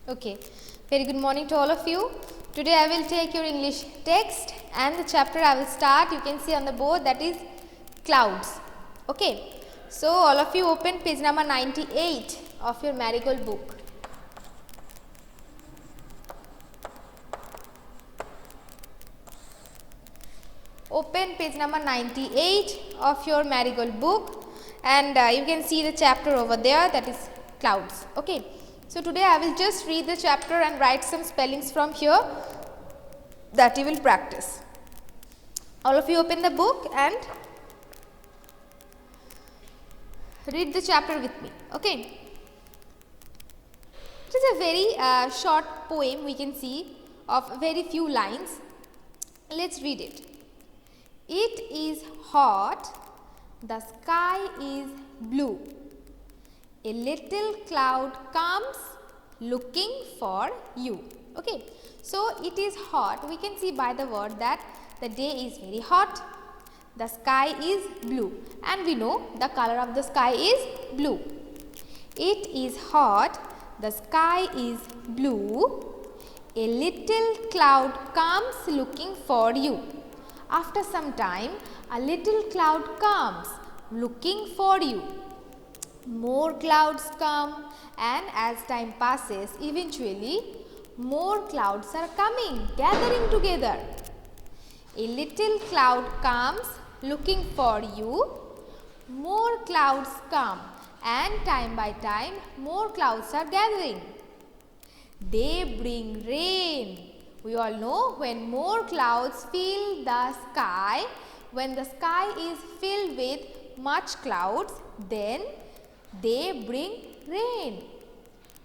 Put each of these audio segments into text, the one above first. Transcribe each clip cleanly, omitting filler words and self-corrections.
Okay, very good morning to all of you. Today I will take your English text and the chapter I will start. You can see on the board, that is clouds. Okay, so all of you open page number 98 of your Marigold book. Open page number 98 of your Marigold book, and you can see the chapter over there, that is clouds. Okay, so today I will just read the chapter and write some spellings from here that you will practice. All of you open the book and read the chapter with me. Okay, it is a very short poem, we can see, of very few lines. Let's read it. It is hot, the sky is blue. A little cloud comes looking for you. Okay, so it is hot. We can see by the word that the day is very hot. The sky is blue, and we know the color of the sky is blue. It is hot, the sky is blue. A little cloud comes looking for you. After some time, a little cloud comes looking for you. More clouds come, and as time passes, eventually more clouds are coming, gathering together. A little cloud comes looking for you. More clouds come, and time by time more clouds are gathering. They bring rain. We all know when more clouds fill the sky, when the sky is filled with much clouds, then they bring rain.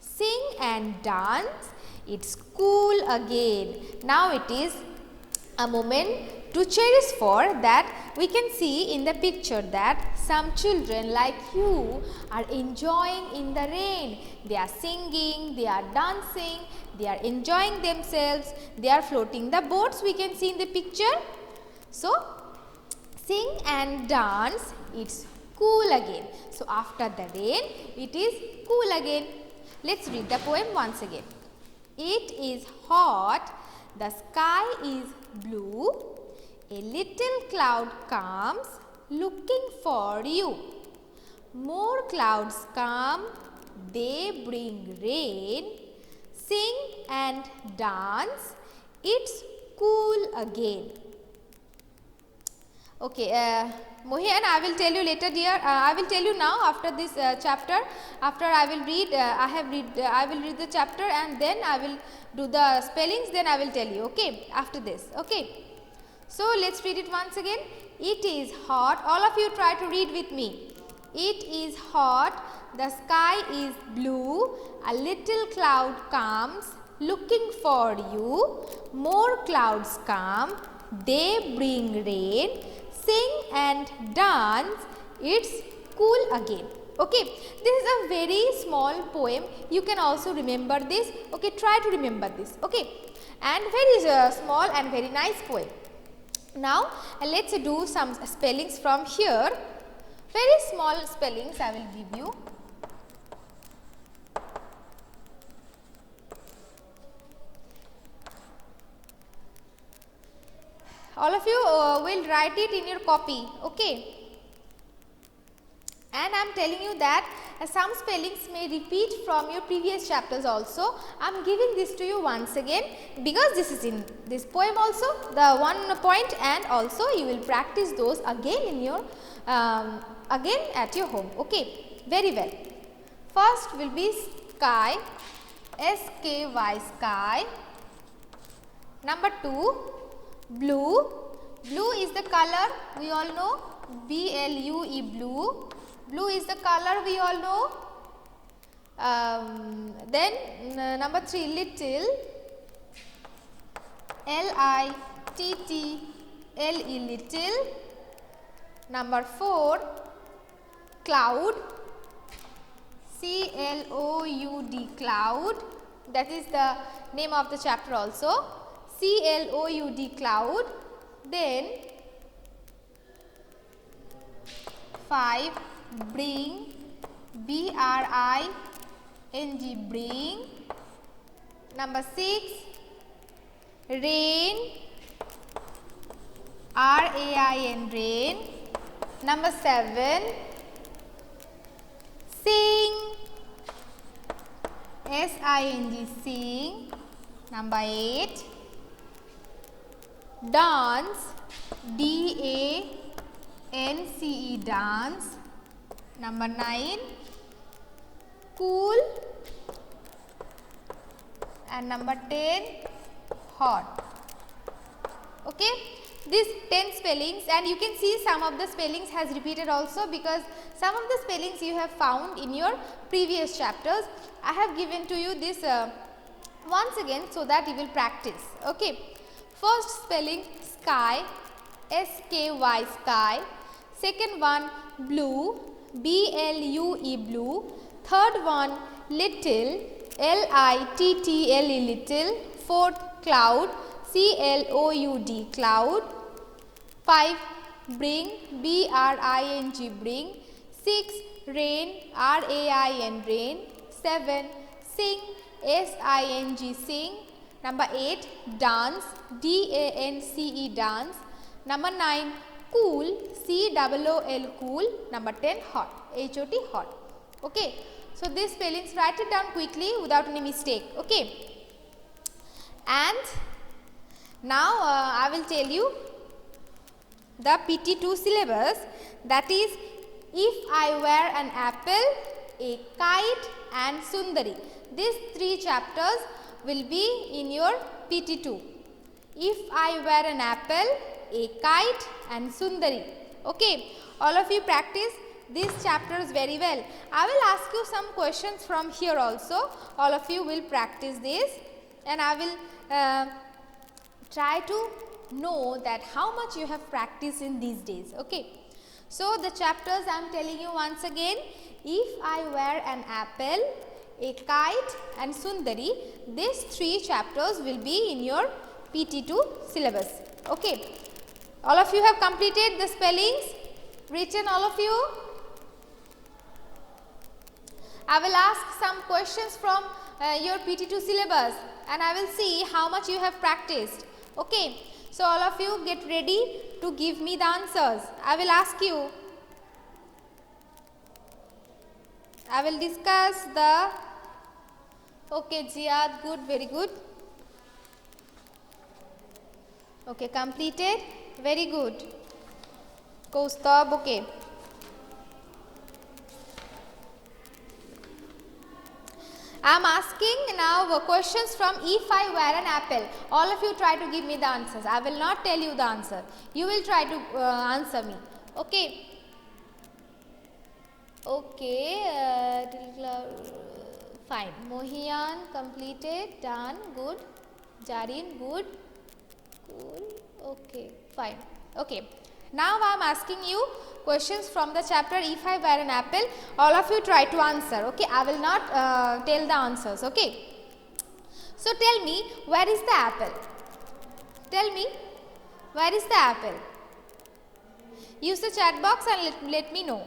Sing and dance, it's cool again. Now it is a moment to cherish for that. We can see in the picture that some children like you are enjoying in the rain. They are singing, they are dancing, they are enjoying themselves, they are floating the boats, we can see in the picture. So, sing and dance, it's cool again. So, after the rain, it is cool again. Let's read the poem once again. It is hot, the sky is blue. A little cloud comes looking for you. More clouds come, they bring rain. Sing and dance, it's cool again. Okay, Mohan, I will tell you later, dear. I will tell you now after this chapter. After I will read, I will read the chapter, and then I will do the spellings. Then I will tell you. Okay, after this. Okay. So let's read it once again. It is hot. All of you try to read with me. It is hot. The sky is blue. A little cloud comes looking for you. More clouds come. They bring rain. Sing and dance. It's cool again. Okay, this is a very small poem. You can also remember this. Okay, try to remember this. Okay, and very small and very nice poem. Now, let's do some spellings from here. Very small spellings I will give you. All of you will write it in your copy. Okay. And I am telling you that some spellings may repeat from your previous chapters also. I am giving this to you once again because this is in this poem also, the one point, and also you will practice those again in your again at your home. Okay, very well. First will be sky, S-K-Y, sky. Number 2, blue. Blue is the color, we all know, B-L-U-E, blue. Blue is the color, we all know. Then number 3, little, L-I-T-T-L-E, little. Number 4, cloud, C-L-O-U-D, cloud. That is the name of the chapter also, C-L-O-U-D, cloud. Then 5, bring, B-R-I-N-G, bring. Number 6, rain, R-A-I-N, rain. Number 7, sing, S-I-N-G, sing. Number 8, dance, D-A-N-C-E, dance. Number 9, cool. And number 10, hot. Okay, these 10 spellings, and you can see some of the spellings has repeated also, because some of the spellings you have found in your previous chapters. I have given to you this once again so that you will practice. Okay, first spelling sky, S-K-Y, sky. Second one blue, B-L-U-E, blue. Third one little, L-I-T-T-L-E, little. Fourth cloud, C-L-O-U-D, cloud. 5 bring, B-R-I-N-G, bring. 6 rain, R-A-I-N, rain. 7 sing, S-I-N-G, sing. Number 8 dance, D-A-N-C-E, dance. Number 9 cool, C-O-O-L, cool. Number 10 hot, H-O-T, hot. Okay, so these spellings, write it down quickly without any mistake. Okay, and now I will tell you the PT2 syllabus, that is if I were an apple, a kite and Sundari. These 3 chapters will be in your PT2. If I were an apple, a kite and Sundari. Okay, all of you practice these chapters very well. I will ask you some questions from here also. All of you will practice this, and I will try to know that how much you have practiced in these days. Okay, so the chapters I am telling you once again: if I were an apple, a kite and Sundari. These 3 chapters will be in your PT2 syllabus. Okay, all of you have completed the spellings, written all of you. I will ask some questions from your PT2 syllabus, and I will see how much you have practiced. Okay, so all of you get ready to give me the answers. I will ask you. I will discuss the. Okay, Jihad, good, very good. Okay, completed, very good. Kaustubh, okay. I am asking now questions from if I were an apple. All of you try to give me the answers. I will not tell you the answer. You will try to answer me. Okay. Okay. Fine. Mohiyan completed. Done. Good. Jarin, good. Cool. Okay. Fine. Okay. Now I am asking you questions from the chapter if I were an apple. All of you try to answer. Okay, I will not tell the answers. Okay, so tell me, where is the apple? Tell me, where is the apple? Use the chat box and let me know.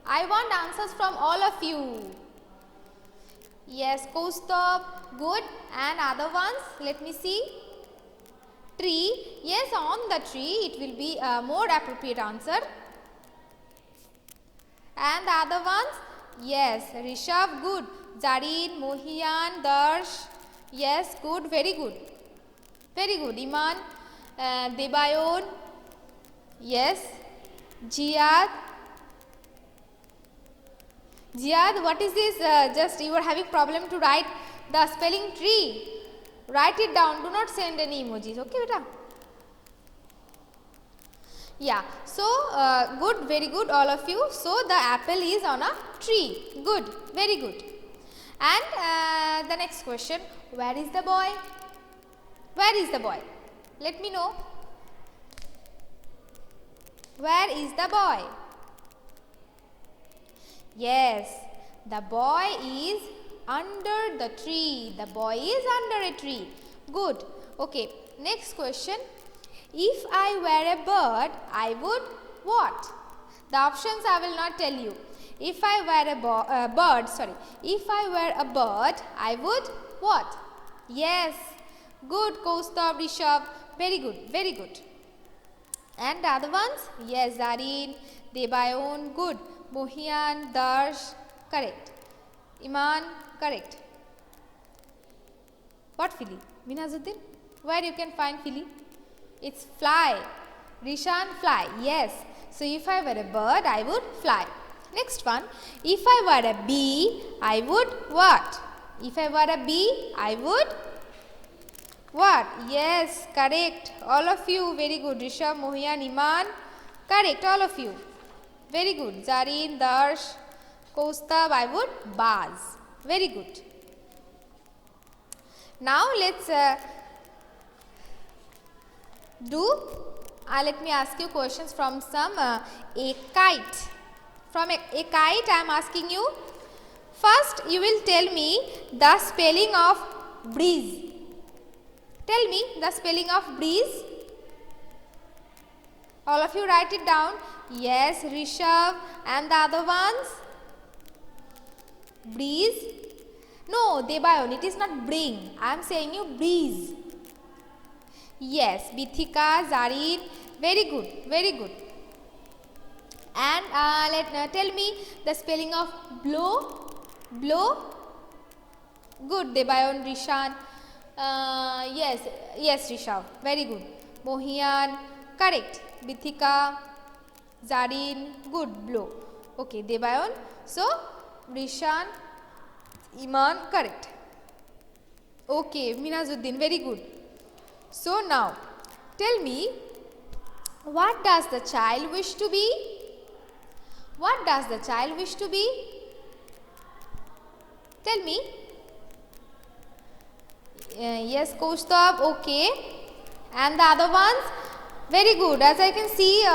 I want answers from all of you. Yes, Kaustubh, good. And other ones, let me see. Tree, yes, on the tree, it will be a more appropriate answer. And the other ones, yes, Rishabh, good. Jarin, Mohiyan, Darsh, yes, good, very good. Very good. Iman, Debayon, yes. Jihad. Jihad, what is this? Just you are having problem to write the spelling tree. Write it down. Do not send any emojis. Okay, beta? Yeah. So, good. Very good, all of you. So, the apple is on a tree. Good. Very good. And the next question. Where is the boy? Where is the boy? Let me know. Where is the boy? Yes. The boy is under the tree. The boy is under a tree. Good. Okay. Next question. If I were a bird, I would what? The options I will not tell you. If I were a bird, if I were a bird, I would what? Yes. Good, Kaustubh, Rishabh. Very good, very good. And the other ones? Yes, Zareen, Debayon, good. Mohian, Darsh, correct. Iman, correct. What Philly? Minazuddin? Where you can find Philly? It's fly. Rishan, fly. Yes. So if I were a bird, I would fly. Next one. If I were a bee, I would what? If I were a bee, I would what? Yes, correct. All of you, very good. Rishabh, Mohian, Iman, correct. All of you. Very good. Zareen, Darsh, Kaustubh, I would buzz. Very good. Now let's let me ask you questions from some a kite. From a kite I am asking you. First you will tell me the spelling of breeze. Tell me the spelling of breeze. All of you write it down. Yes, Rishabh, and the other ones? Breeze. No, Debayon, it is not bring. I am saying you breeze. Yes, Bithika, Zareen, very good, very good. And tell me the spelling of blow. Blow. Good, Debayon, Rishan. Yes, Rishav, very good. Mohian, correct. Bithika, Zareen, good, blow. Okay, Debayon. So, Rishan, Iman, correct. Okay, Minazuddin, very good. So now, tell me, what does the child wish to be? What does the child wish to be? Tell me. Yes, Kaustubh, okay. And the other ones? Very good. As I can see,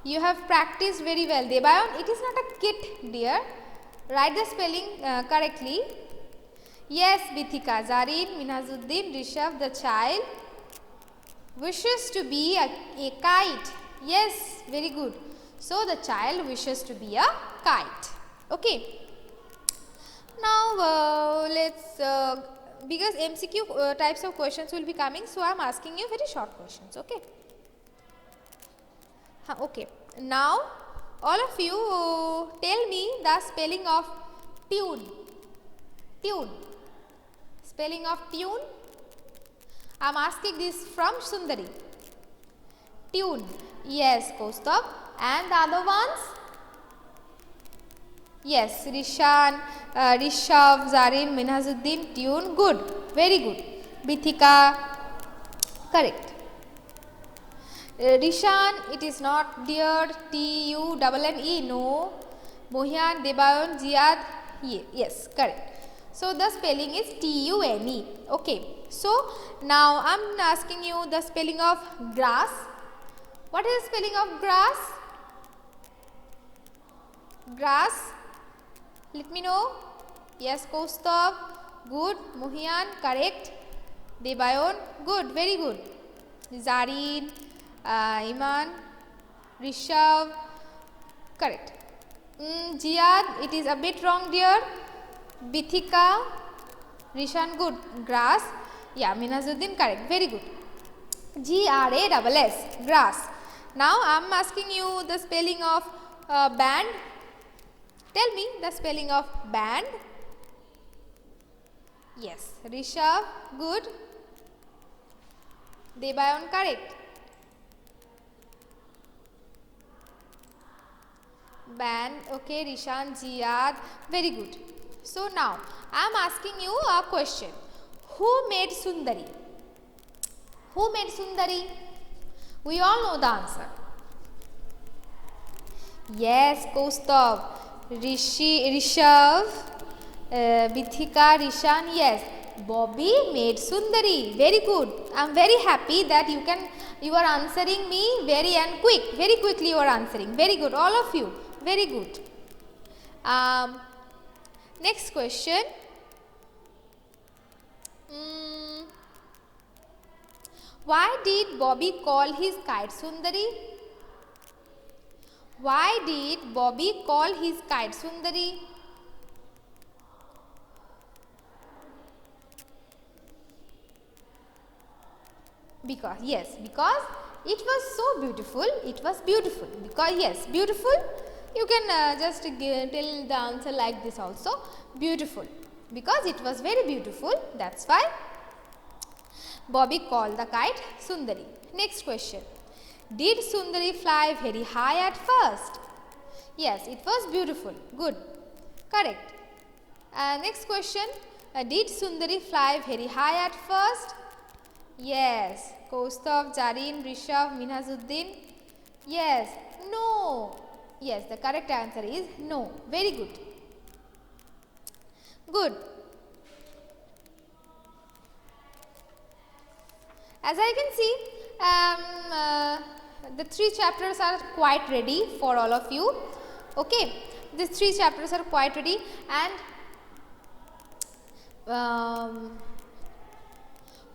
you have practiced very well. Debayon, it is not a kit, dear. Write the spelling correctly. Yes, Bithika, Zareen, Minazuddin, Rishabh, the child wishes to be a kite. Yes, very good. So, the child wishes to be a kite. Okay. Now, let's, because MCQ types of questions will be coming, so I am asking you very short questions. Okay. Okay. Now, all of you tell me the spelling of tune. Tune. Spelling of tune. I am asking this from Sundari. Tune. Yes, Kaustubh. And the other ones? Yes, Rishan, Rishabh, Zareen, Minazuddin, tune. Good. Very good. Bithika. Correct. Rishan, it is not dear. T-U-N-N-E. No. Mohian, Debayon, Ziad. Yes, correct. So, the spelling is T-U-N-E. Okay. So, now I am asking you the spelling of grass. What is the spelling of grass? Grass. Let me know. Yes, Kaustubh. Good. Mohian, correct. Debayon, good. Very good. Zareen, Iman, Rishabh, correct. Ziad, it is a bit wrong, dear. Bithika, Rishan, good. Grass. Yeah, Minazuddin, correct. Very good. G-R-A-S-S, grass. Now, I am asking you the spelling of band. Tell me the spelling of band. Yes, Rishabh, good. Debayon, correct. Band, okay, Rishan, Ziad, very good. So now, I am asking you a question. Who made Sundari? Who made Sundari? We all know the answer. Yes, Kaustubh, Rishabh, Bithika, Rishan, yes. Bobby made Sundari. Very good. I am very happy that you are answering me very quickly you are answering. Very good, all of you. Very good. Next question. Why did Bobby call his kite Sundari? Why did Bobby call his kite Sundari? Because yes, because it was so beautiful. It was beautiful. Because yes, beautiful. You can just tell the answer like this also. Beautiful. Because it was very beautiful. That's why Bobby called the kite Sundari. Next question. Did Sundari fly very high at first? Yes, it was beautiful. Good. Correct. Next question. Did Sundari fly very high at first? Yes. Kaustav, Jarin, Rishabh, Minhazuddin. Yes. No. Yes, the correct answer is no. Very good. Good. As I can see, the 3 chapters are quite ready for all of you. Okay. These 3 chapters are quite ready, and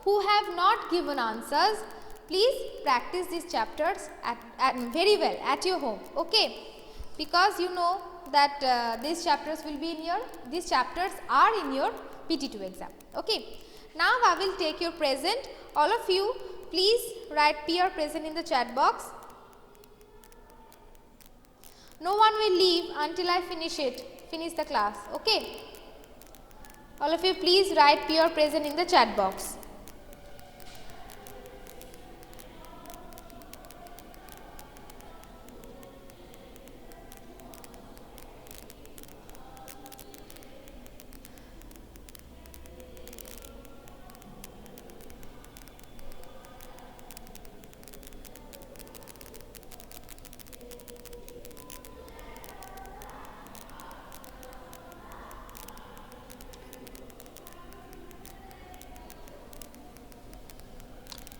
who have not given answers, please practice these chapters very well at your home. Okay, because you know that these chapters are in your PT2 exam. Okay, now I will take your present. All of you, please write PR present in the chat box. No one will leave until I finish the class. Okay, all of you, please write PR present in the chat box.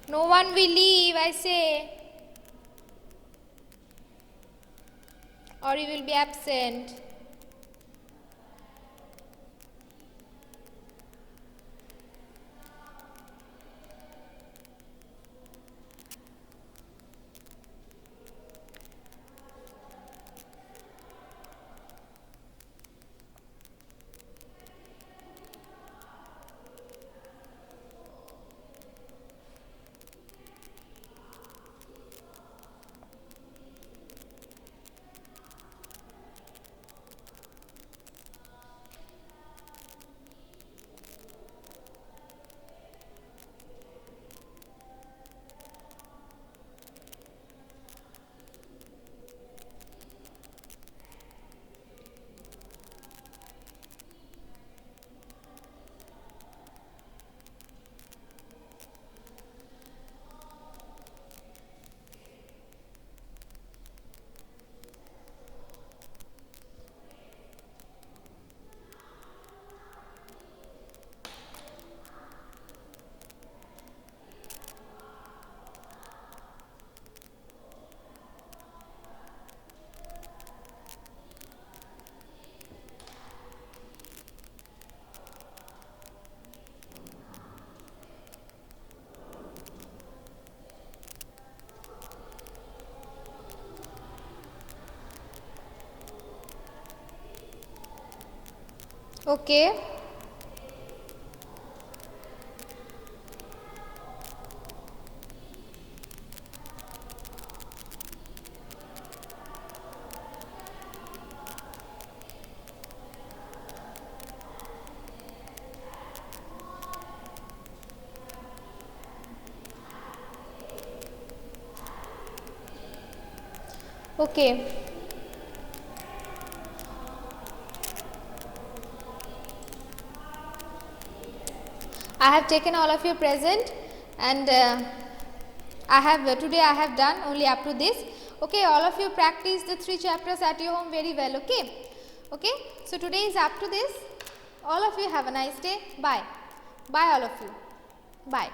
No one will leave, I say, or you will be absent. Okay. Okay. I have taken all of your present, and today I have done only up to this. Okay, all of you practice the 3 chapters at your home very well. Okay, so today is up to this. All of you have a nice day. Bye all of you. Bye.